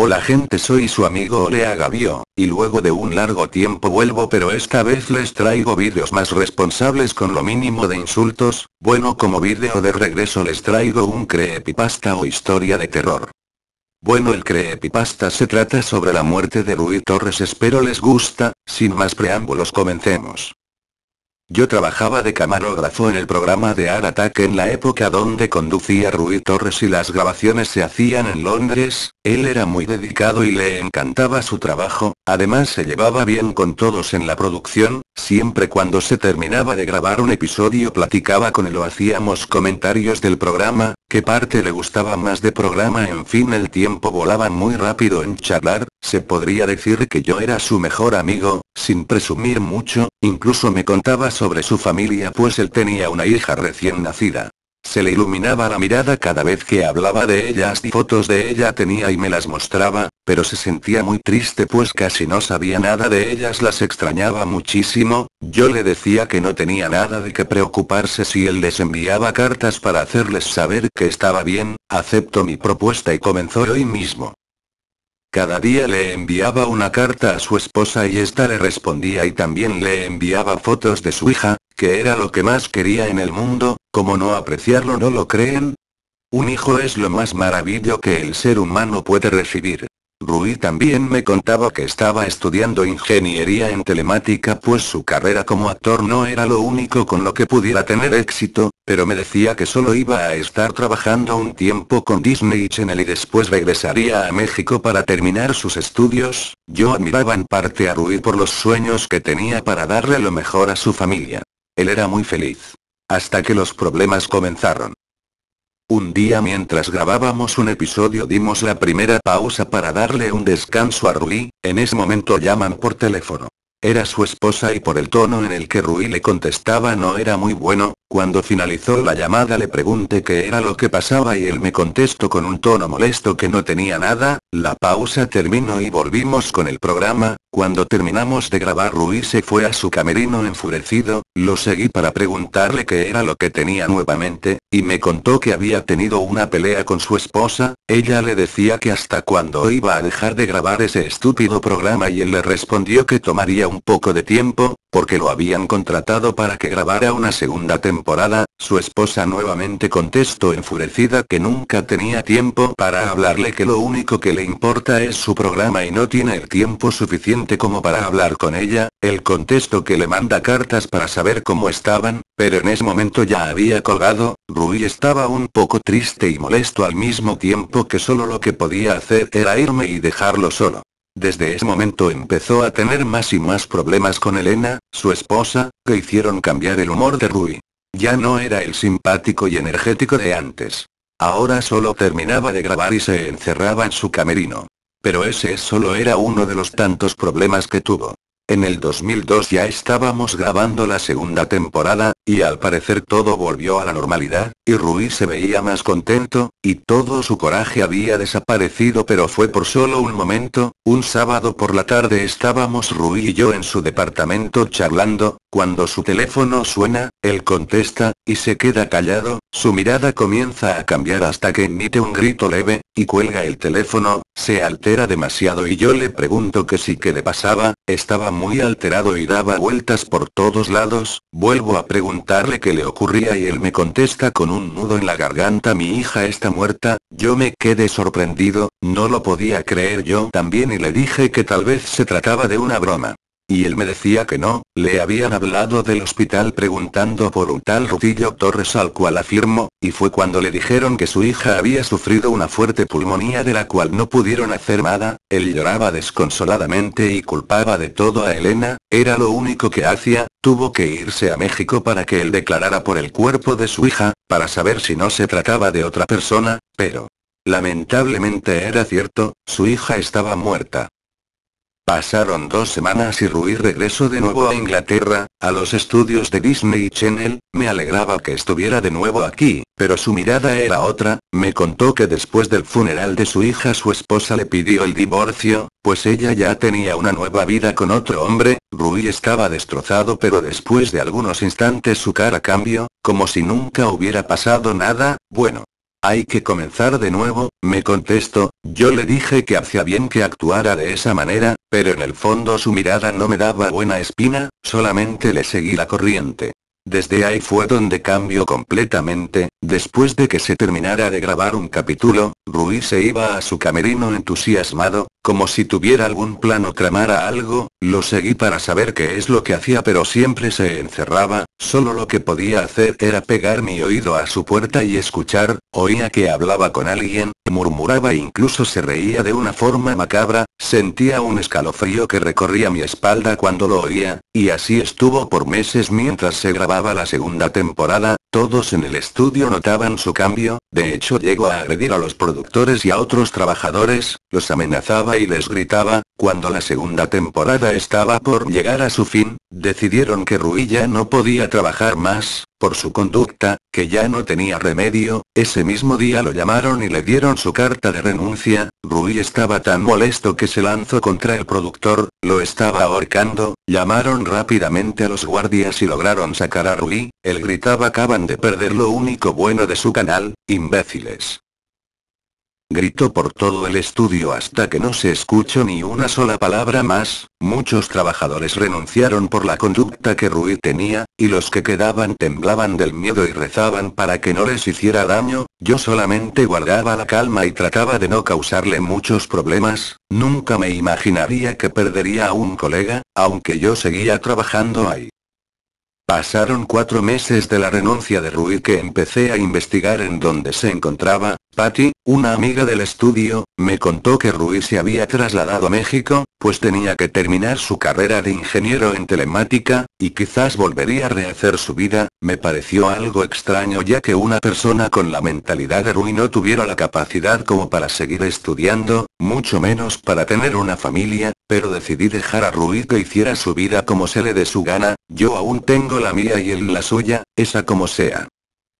Hola gente, soy su amigo Olea Gavio, y luego de un largo tiempo vuelvo, pero esta vez les traigo vídeos más responsables con lo mínimo de insultos. Bueno, como vídeo de regreso les traigo un creepypasta o historia de terror. Bueno, el creepypasta se trata sobre la muerte de Rui Torres, espero les gusta. Sin más preámbulos, comencemos. Yo trabajaba de camarógrafo en el programa de Art Attack en la época donde conducía Rui Torres y las grabaciones se hacían en Londres. Él era muy dedicado y le encantaba su trabajo, además se llevaba bien con todos en la producción. Siempre cuando se terminaba de grabar un episodio platicaba con él o hacíamos comentarios del programa, qué parte le gustaba más de programa, en fin, el tiempo volaba muy rápido en charlar. Se podría decir que yo era su mejor amigo, sin presumir mucho. Incluso me contaba sobre su familia, pues él tenía una hija recién nacida. Se le iluminaba la mirada cada vez que hablaba de ellas y fotos de ella tenía y me las mostraba, pero se sentía muy triste pues casi no sabía nada de ellas, las extrañaba muchísimo. Yo le decía que no tenía nada de qué preocuparse si él les enviaba cartas para hacerles saber que estaba bien. Aceptó mi propuesta y comenzó hoy mismo. Cada día le enviaba una carta a su esposa y esta le respondía, y también le enviaba fotos de su hija, que era lo que más quería en el mundo. ¿Cómo no apreciarlo, no lo creen? Un hijo es lo más maravilloso que el ser humano puede recibir. Rui también me contaba que estaba estudiando ingeniería en telemática, pues su carrera como actor no era lo único con lo que pudiera tener éxito, pero me decía que solo iba a estar trabajando un tiempo con Disney Channel y después regresaría a México para terminar sus estudios. Yo admiraba en parte a Rui por los sueños que tenía para darle lo mejor a su familia. Él era muy feliz. Hasta que los problemas comenzaron. Un día mientras grabábamos un episodio dimos la primera pausa para darle un descanso a Rui. En ese momento llaman por teléfono. Era su esposa y por el tono en el que Rui le contestaba no era muy bueno. Cuando finalizó la llamada le pregunté qué era lo que pasaba y él me contestó con un tono molesto que no tenía nada. La pausa terminó y volvimos con el programa. Cuando terminamos de grabar Rui se fue a su camerino enfurecido. Lo seguí para preguntarle qué era lo que tenía nuevamente, y me contó que había tenido una pelea con su esposa. Ella le decía que hasta cuándo iba a dejar de grabar ese estúpido programa y él le respondió que tomaría un poco de tiempo, porque lo habían contratado para que grabara una segunda temporada. Su esposa nuevamente contestó enfurecida que nunca tenía tiempo para hablarle, que lo único que le importa es su programa y no tiene el tiempo suficiente como para hablar con ella. Él contestó que le manda cartas para saber cómo estaban, pero en ese momento ya había colgado. Rui estaba un poco triste y molesto al mismo tiempo, que solo lo que podía hacer era irme y dejarlo solo. Desde ese momento empezó a tener más y más problemas con Elena, su esposa, que hicieron cambiar el humor de Rui. Ya no era el simpático y energético de antes. Ahora solo terminaba de grabar y se encerraba en su camerino. Pero ese solo era uno de los tantos problemas que tuvo. En el 2002 ya estábamos grabando la segunda temporada, y al parecer todo volvió a la normalidad, y Rui se veía más contento, y todo su coraje había desaparecido, pero fue por solo un momento. Un sábado por la tarde estábamos Rui y yo en su departamento charlando, cuando su teléfono suena, él contesta, y se queda callado. Su mirada comienza a cambiar hasta que emite un grito leve, y cuelga el teléfono. Se altera demasiado y yo le pregunto que sí, qué le pasaba. Estaba muy alterado y daba vueltas por todos lados. Vuelvo a preguntarle qué le ocurría y él me contesta con un nudo en la garganta: mi hija está muerta. Yo me quedé sorprendido, no lo podía creer yo también, y le dije que tal vez se trataba de una broma. Y él me decía que no, le habían hablado del hospital preguntando por un tal Rutilio Torres, al cual afirmó, y fue cuando le dijeron que su hija había sufrido una fuerte pulmonía de la cual no pudieron hacer nada. Él lloraba desconsoladamente y culpaba de todo a Elena, era lo único que hacía. Tuvo que irse a México para que él declarara por el cuerpo de su hija, para saber si no se trataba de otra persona, pero lamentablemente era cierto, su hija estaba muerta. Pasaron 2 semanas y Rui regresó de nuevo a Inglaterra, a los estudios de Disney Channel. Me alegraba que estuviera de nuevo aquí, pero su mirada era otra. Me contó que después del funeral de su hija su esposa le pidió el divorcio, pues ella ya tenía una nueva vida con otro hombre. Rui estaba destrozado, pero después de algunos instantes su cara cambió, como si nunca hubiera pasado nada. Bueno, Hay que comenzar de nuevo, me contestó. Yo le dije que hacía bien que actuara de esa manera, pero en el fondo su mirada no me daba buena espina, solamente le seguí la corriente. Desde ahí fue donde cambió completamente. Después de que se terminara de grabar un capítulo, Rui se iba a su camerino entusiasmado, como si tuviera algún plan o tramara algo. Lo seguí para saber qué es lo que hacía, pero siempre se encerraba. Solo lo que podía hacer era pegar mi oído a su puerta y escuchar. Oía que hablaba con alguien, murmuraba e incluso se reía de una forma macabra. Sentía un escalofrío que recorría mi espalda cuando lo oía, y así estuvo por meses mientras se grababa la segunda temporada. Todos en el estudio notaban su cambio. De hecho, llegó a agredir a los productores y a otros trabajadores, los amenazaba y les gritaba. Cuando la segunda temporada estaba por llegar a su fin, decidieron que Rui ya no podía trabajar más, por su conducta, que ya no tenía remedio. Ese mismo día lo llamaron y le dieron su carta de renuncia. Rui estaba tan molesto que se lanzó contra el productor, lo estaba ahorcando. Llamaron rápidamente a los guardias y lograron sacar a Rui. Él gritaba: acaban de perder lo único bueno de su canal, imbéciles. Gritó por todo el estudio hasta que no se escuchó ni una sola palabra más. Muchos trabajadores renunciaron por la conducta que Rui tenía, y los que quedaban temblaban del miedo y rezaban para que no les hiciera daño. Yo solamente guardaba la calma y trataba de no causarle muchos problemas. Nunca me imaginaría que perdería a un colega, aunque yo seguía trabajando ahí. Pasaron 4 meses de la renuncia de Rui que empecé a investigar en dónde se encontraba. Patty, una amiga del estudio, me contó que Rui se había trasladado a México, pues tenía que terminar su carrera de ingeniero en telemática, y quizás volvería a rehacer su vida. Me pareció algo extraño ya que una persona con la mentalidad de Rui no tuviera la capacidad como para seguir estudiando, mucho menos para tener una familia, pero decidí dejar a Rui que hiciera su vida como se le dé su gana. Yo aún tengo la mía y él la suya, esa como sea.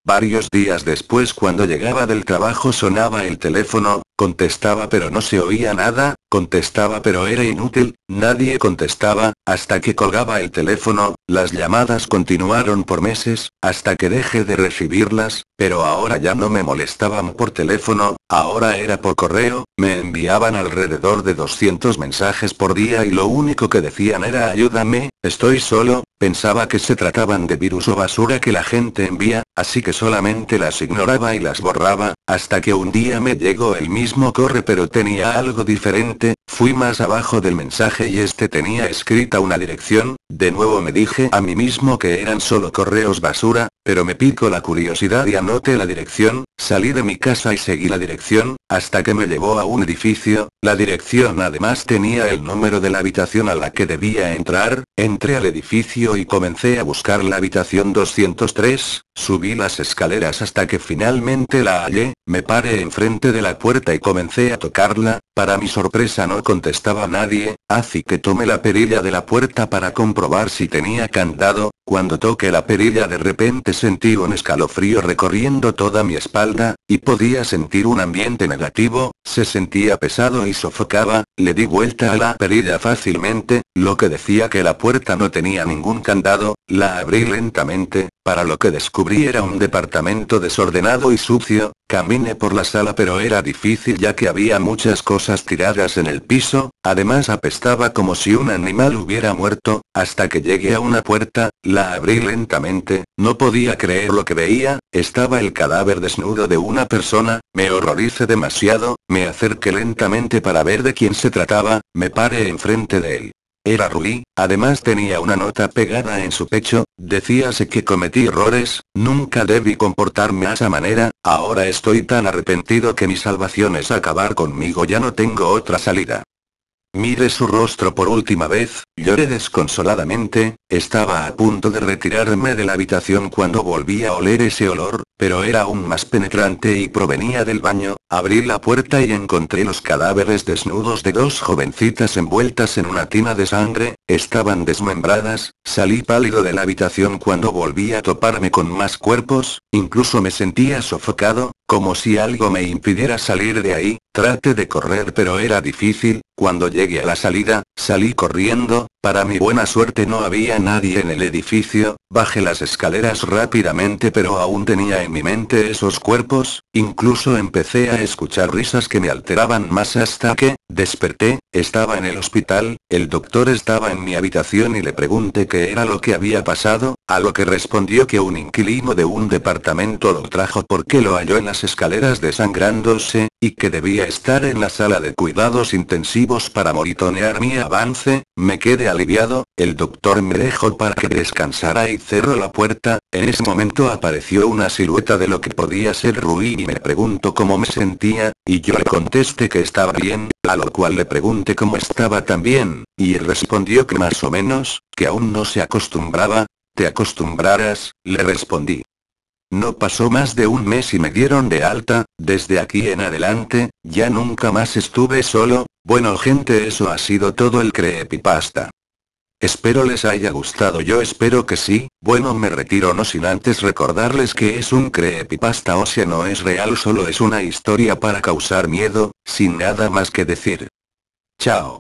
Varios días después, cuando llegaba del trabajo, sonaba el teléfono, contestaba pero no se oía nada, contestaba pero era inútil, nadie contestaba, hasta que colgaba el teléfono. Las llamadas continuaron por meses, hasta que dejé de recibirlas, pero ahora ya no me molestaban por teléfono, ahora era por correo. Me enviaban alrededor de 200 mensajes por día y lo único que decían era: ayúdame, estoy solo. Pensaba que se trataban de virus o basura que la gente envía, así que solamente las ignoraba y las borraba, hasta que un día me llegó el mismo correo pero tenía algo diferente. Fui más abajo del mensaje y este tenía escrita una dirección. De nuevo me dije a mí mismo que eran solo correos basura, pero me picó la curiosidad y anoté la dirección. Salí de mi casa y seguí la dirección, hasta que me llevó a un edificio. La dirección además tenía el número de la habitación a la que debía entrar. Entré al edificio y comencé a buscar la habitación 203, subí las escaleras hasta que finalmente la hallé, me paré enfrente de la puerta y comencé a tocarla. Para mi sorpresa no contestaba nadie, así que tomé la perilla de la puerta para comprobar si tenía candado. Cuando toqué la perilla de repente sentí un escalofrío recorriendo toda mi espalda, y podía sentir un ambiente negativo, se sentía pesado y sofocaba. Le di vuelta a la perilla fácilmente, lo que decía que la puerta no tenía ningún candado. La abrí lentamente, para lo que descubrí era un departamento desordenado y sucio. Caminé por la sala pero era difícil ya que había muchas cosas tiradas en el piso, además apestaba como si un animal hubiera muerto, hasta que llegué a una puerta. La abrí lentamente, no podía creer lo que veía, estaba el cadáver desnudo de una persona. Me horroricé demasiado, me acerqué lentamente para ver de quién se trataba, me paré enfrente de él. Era Rui, además tenía una nota pegada en su pecho, decíase que cometí errores, nunca debí comportarme de esa manera, ahora estoy tan arrepentido que mi salvación es acabar conmigo, ya no tengo otra salida. Miré su rostro por última vez, lloré desconsoladamente. Estaba a punto de retirarme de la habitación cuando volví a oler ese olor, pero era aún más penetrante y provenía del baño. Abrí la puerta y encontré los cadáveres desnudos de 2 jovencitas envueltas en una tina de sangre, estaban desmembradas. Salí pálido de la habitación cuando volví a toparme con más cuerpos, incluso me sentía sofocado. como si algo me impidiera salir de ahí. Traté de correr pero era difícil. Cuando llegué a la salida, salí corriendo. Para mi buena suerte no había nadie en el edificio. Bajé las escaleras rápidamente pero aún tenía en mi mente esos cuerpos. Incluso empecé a escuchar risas que me alteraban más hasta que desperté. Estaba en el hospital. El doctor estaba en mi habitación y le pregunté qué era lo que había pasado, a lo que respondió que un inquilino de un departamento lo trajo porque lo halló en las escaleras desangrándose, y que debía estar en la sala de cuidados intensivos para monitorear mi avance. Me quedé aliviado. El doctor me dejó para que descansara y cerró la puerta. En ese momento apareció una silueta de lo que podía ser Rui y me preguntó cómo me sentía, y yo le contesté que estaba bien, a lo cual le pregunté cómo estaba también, y respondió que más o menos, que aún no se acostumbraba. ¿Te acostumbrarás?, le respondí. No pasó más de un mes y me dieron de alta. Desde aquí en adelante, ya nunca más estuve solo. Bueno gente, eso ha sido todo el creepypasta. Espero les haya gustado, yo espero que sí. Bueno, me retiro no sin antes recordarles que es un creepypasta, o sea no es real, solo es una historia para causar miedo, sin nada más que decir. Chao.